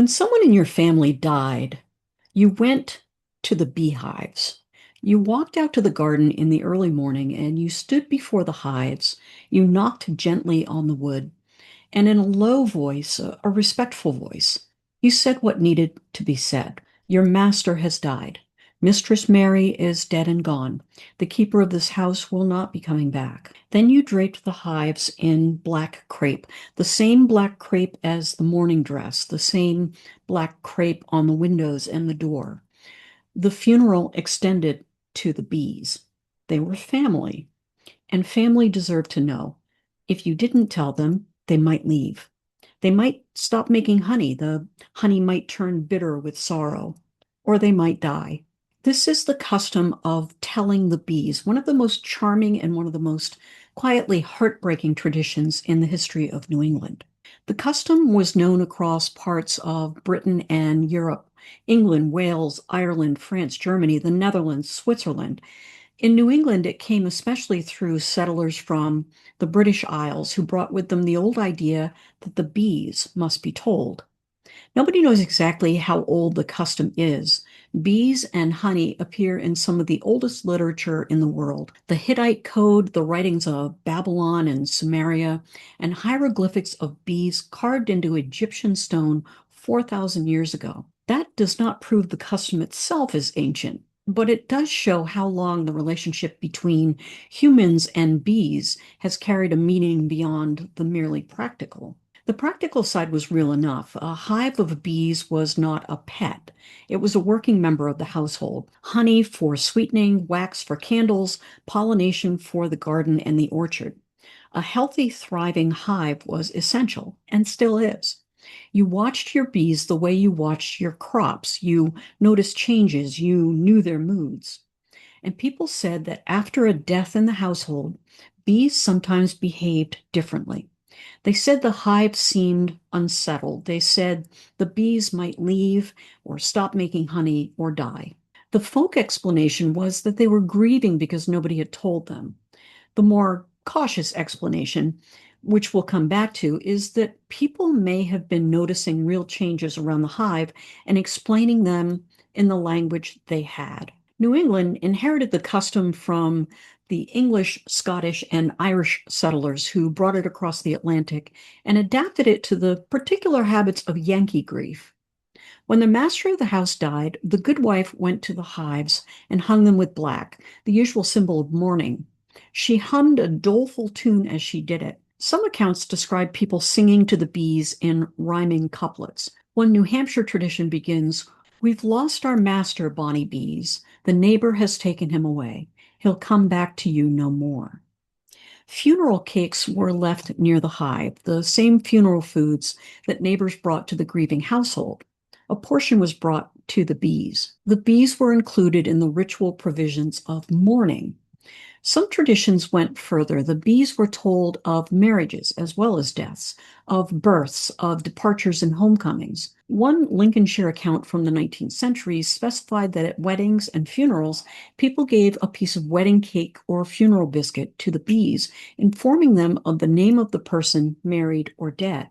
When someone in your family died, you went to the beehives. You walked out to the garden in the early morning and you stood before the hives. You knocked gently on the wood, and in a low voice, a respectful voice, you said what needed to be said. Your master has died. Mistress Mary is dead and gone. The keeper of this house will not be coming back. Then you draped the hives in black crepe, the same black crepe as the mourning dress, the same black crepe on the windows and the door. The funeral extended to the bees. They were family, and family deserved to know. If you didn't tell them, they might leave. They might stop making honey. The honey might turn bitter with sorrow, or they might die. This is the custom of telling the bees, one of the most charming and one of the most quietly heartbreaking traditions in the history of New England. The custom was known across parts of Britain and Europe, England, Wales, Ireland, France, Germany, the Netherlands, Switzerland. In New England, it came especially through settlers from the British Isles who brought with them the old idea that the bees must be told. Nobody knows exactly how old the custom is. Bees and honey appear in some of the oldest literature in the world. The Hittite code, the writings of Babylon and Sumeria, and hieroglyphics of bees carved into Egyptian stone 4,000 years ago. That does not prove the custom itself is ancient, but it does show how long the relationship between humans and bees has carried a meaning beyond the merely practical. The practical side was real enough. A hive of bees was not a pet. It was a working member of the household. Honey for sweetening, wax for candles, pollination for the garden and the orchard. A healthy, thriving hive was essential, and still is. You watched your bees the way you watched your crops. You noticed changes. You knew their moods. And people said that after a death in the household, bees sometimes behaved differently. They said the hive seemed unsettled. They said the bees might leave or stop making honey or die. The folk explanation was that they were grieving because nobody had told them. The more cautious explanation, which we'll come back to, is that people may have been noticing real changes around the hive and explaining them in the language they had. New England inherited the custom from the English, Scottish, and Irish settlers who brought it across the Atlantic and adapted it to the particular habits of Yankee grief. When the master of the house died, the good wife went to the hives and hung them with black, the usual symbol of mourning. She hummed a doleful tune as she did it. Some accounts describe people singing to the bees in rhyming couplets. One New Hampshire tradition begins, "We've lost our master, bonny bees. The neighbor has taken him away. He'll come back to you no more." Funeral cakes were left near the hive, the same funeral foods that neighbors brought to the grieving household. A portion was brought to the bees. The bees were included in the ritual provisions of mourning. Some traditions went further. The bees were told of marriages as well as deaths, of births, of departures and homecomings. One Lincolnshire account from the 19th century specified that at weddings and funerals, people gave a piece of wedding cake or funeral biscuit to the bees, informing them of the name of the person married or dead.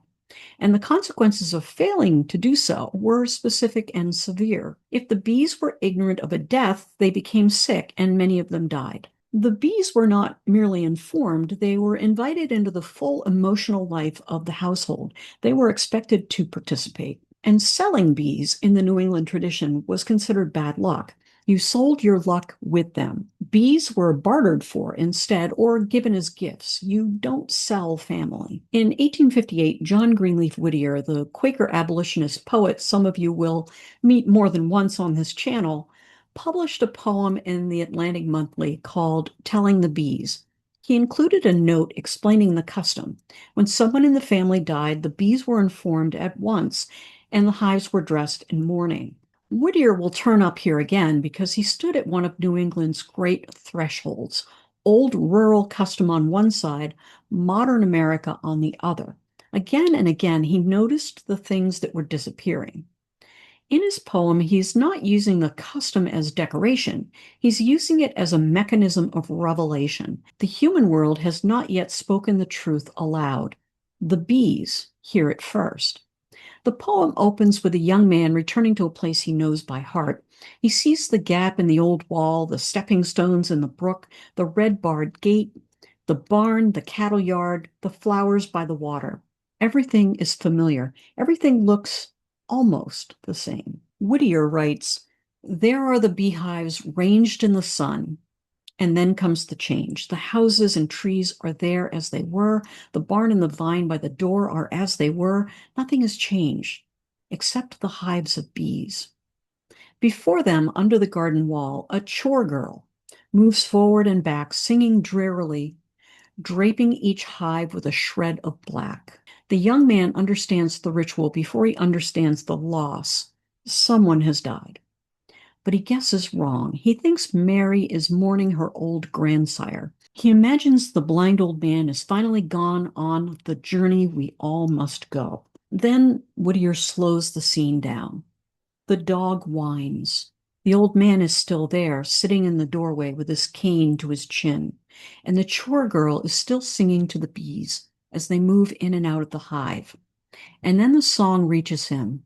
And the consequences of failing to do so were specific and severe. If the bees were ignorant of a death, they became sick and many of them died. The bees were not merely informed, they were invited into the full emotional life of the household. They were expected to participate. And selling bees in the New England tradition was considered bad luck. You sold your luck with them. Bees were bartered for instead or given as gifts. You don't sell family. In 1858, John Greenleaf Whittier, the Quaker abolitionist poet some of you will meet more than once on this channel, published a poem in the Atlantic Monthly called Telling the Bees. He included a note explaining the custom. When someone in the family died, the bees were informed at once, and the hives were dressed in mourning. Whittier will turn up here again because he stood at one of New England's great thresholds, old rural custom on one side, modern America on the other. Again and again, he noticed the things that were disappearing. In his poem, he's not using the custom as decoration. He's using it as a mechanism of revelation. The human world has not yet spoken the truth aloud. The bees hear it first. The poem opens with a young man returning to a place he knows by heart. He sees the gap in the old wall, the stepping stones in the brook, the red barred gate, the barn, the cattle yard, the flowers by the water. Everything is familiar. Everything looks almost the same. Whittier writes, "There are the beehives ranged in the sun, and then comes the change. The houses and trees are there as they were. The barn and the vine by the door are as they were. Nothing has changed, except the hives of bees. Before them, under the garden wall, a chore girl moves forward and back, singing drearily, draping each hive with a shred of black. The young man understands the ritual before he understands the loss. Someone has died. But he guesses wrong. He thinks Mary is mourning her old grandsire. He imagines the blind old man is finally gone on the journey we all must go. Then Whittier slows the scene down. The dog whines. The old man is still there, sitting in the doorway with his cane to his chin, and the chore girl is still singing to the bees as they move in and out of the hive. And then the song reaches him.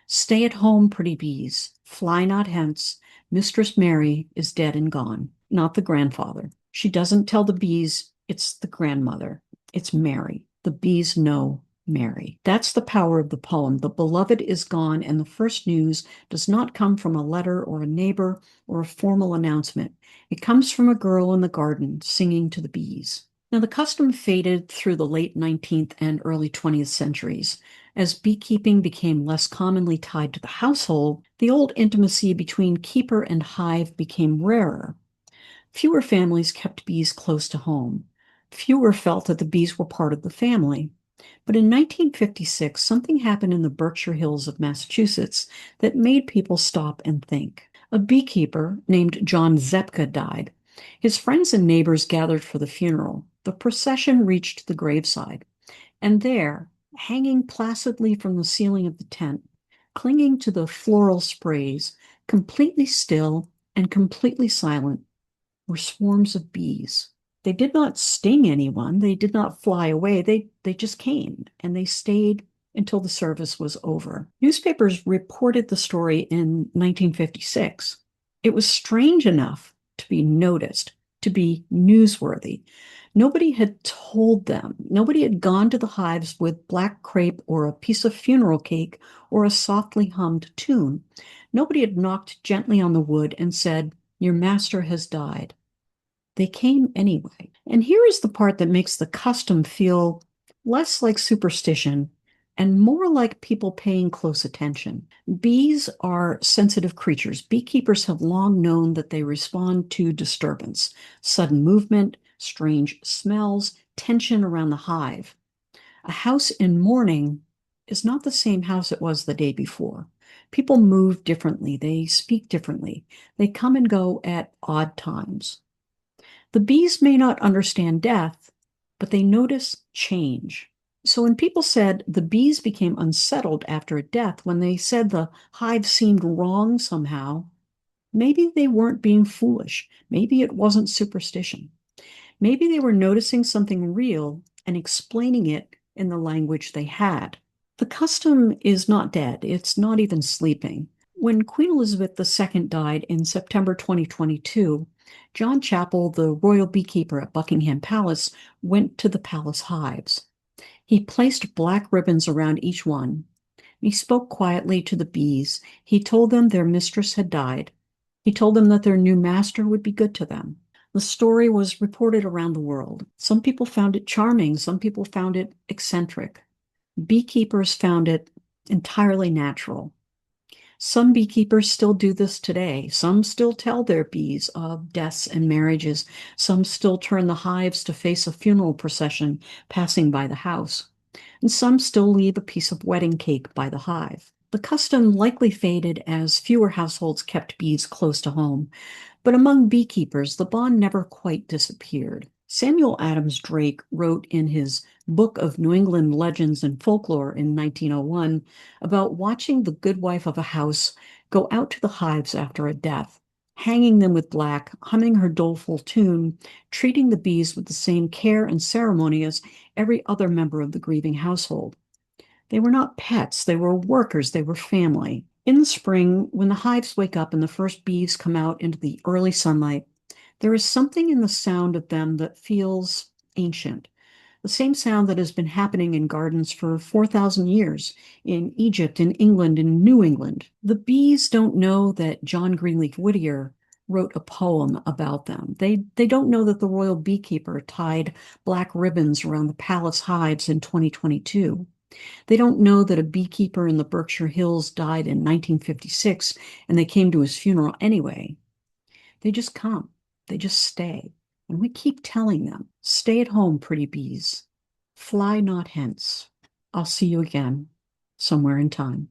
Stay at home, pretty bees, fly not hence. Mistress Mary is dead and gone, not the grandfather. She doesn't tell the bees it's the grandmother. It's Mary. The bees know Mary. That's the power of the poem. The beloved is gone, and the first news does not come from a letter or a neighbor or a formal announcement. It comes from a girl in the garden singing to the bees. Now, the custom faded through the late 19th and early 20th centuries. As beekeeping became less commonly tied to the household, the old intimacy between keeper and hive became rarer. Fewer families kept bees close to home. Fewer felt that the bees were part of the family. But in 1956, something happened in the Berkshire Hills of Massachusetts that made people stop and think. A beekeeper named John Zepka died. His friends and neighbors gathered for the funeral. The procession reached the graveside, and there, hanging placidly from the ceiling of the tent, clinging to the floral sprays, completely still and completely silent, were swarms of bees. They did not sting anyone. They did not fly away. They just came, and they stayed until the service was over. Newspapers reported the story in 1956. It was strange enough to be noticed, to be newsworthy. Nobody had told them. Nobody had gone to the hives with black crepe or a piece of funeral cake or a softly hummed tune. Nobody had knocked gently on the wood and said, "Your master has died." They came anyway. And here is the part that makes the custom feel less like superstition and more like people paying close attention. Bees are sensitive creatures. Beekeepers have long known that they respond to disturbance, sudden movement, strange smells, tension around the hive. A house in mourning is not the same house it was the day before. People move differently. They speak differently. They come and go at odd times. The bees may not understand death, but they notice change. So when people said the bees became unsettled after a death, when they said the hive seemed wrong somehow, maybe they weren't being foolish. Maybe it wasn't superstition. Maybe they were noticing something real and explaining it in the language they had. The custom is not dead. It's not even sleeping. When Queen Elizabeth II died in September 2022, John Chappell, the royal beekeeper at Buckingham Palace, went to the palace hives. He placed black ribbons around each one. He spoke quietly to the bees. He told them their mistress had died. He told them that their new master would be good to them. The story was reported around the world. Some people found it charming. Some people found it eccentric. Beekeepers found it entirely natural. Some beekeepers still do this today. Some still tell their bees of deaths and marriages. Some still turn the hives to face a funeral procession passing by the house. And some still leave a piece of wedding cake by the hive. The custom likely faded as fewer households kept bees close to home. But among beekeepers, the bond never quite disappeared. Samuel Adams Drake wrote in his Book of New England Legends and Folklore in 1901 about watching the good wife of a house go out to the hives after a death, hanging them with black, humming her doleful tune, treating the bees with the same care and ceremony as every other member of the grieving household. They were not pets, they were workers, they were family. In the spring, when the hives wake up and the first bees come out into the early sunlight, there is something in the sound of them that feels ancient. The same sound that has been happening in gardens for 4,000 years in Egypt, in England, in New England. The bees don't know that John Greenleaf Whittier wrote a poem about them. They don't know that the royal beekeeper tied black ribbons around the palace hives in 2022. They don't know that a beekeeper in the Berkshire Hills died in 1956 and they came to his funeral anyway. They just come, they just stay. And we keep telling them, stay at home, pretty bees. Fly not hence. I'll see you again somewhere in time.